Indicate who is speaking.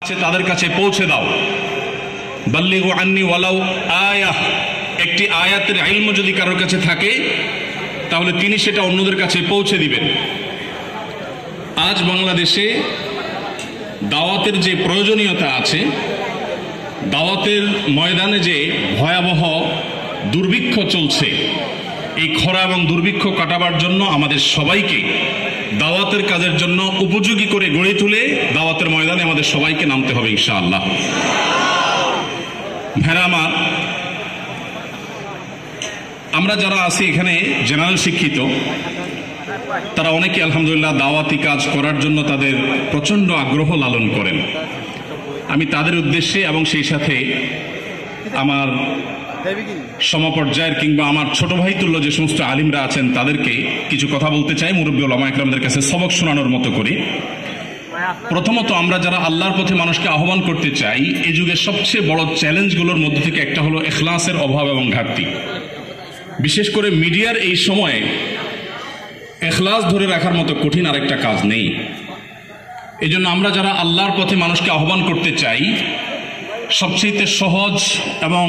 Speaker 1: তাদের কাছে পৌঁছে দাও। বাল্লিগু আন্নি ওয়ালাউ আয়াহ, একটি আয়াতের ইলম যদি কারোর কাছে থাকে তাহলে তিনি সেটা অন্যদের কাছে পৌঁছে দিবেন। আজ বাংলাদেশে দাওয়াতের যে প্রয়োজনীয়তা আছে, দাওয়াতের ময়দানে যে ভয়াবহ দুর্ভিক্ষ চলছে, এই খরা এবং দুর্ভিক্ষ কাটাবার জন্য আমাদের সবাইকে দাওয়াতের কাজের জন্য উপযোগী করে গড়ে তুলে দাওয়াতের ময়দানে আমাদের সবাইকে নামতে হবে ইনশাআল্লাহ। ভাইরা আমার, আমরা যারা আছি এখানে জেনারেল শিক্ষিত, তারা অনেকে আলহামদুলিল্লাহ দাওয়াতি কাজ করার জন্য তাদের প্রচন্ড আগ্রহ লালন করেন। আমি তাদের উদ্দেশ্যে এবং সেই সাথে আমার সমপর্যায়ের কিংবা আমার ছোট ভাই তুল্য যে সমস্ত আলিমরা আছেন তাদেরকে কিছু কথা বলতে চাই, মুরব্বী উলামা ইকরামদের কাছে সবক শোনানোর মতো করে। প্রথমত, আমরা যারা আল্লাহর পথে মানুষকে আহ্বান করতে চাই, এই যুগের সবচেয়ে বড় চ্যালেঞ্জগুলোর মধ্যে থেকে একটা হলো ইখলাসের অভাব এবং ঘাটতি। বিশেষ করে মিডিয়ার এই সময়ে ইখলাস ধরে রাখার মতো কঠিন আরেকটা কাজ নেই। এই জন্য আমরা যারা আল্লাহর পথে মানুষকে আহ্বান করতে চাই, সবচেয়ে সহজ এবং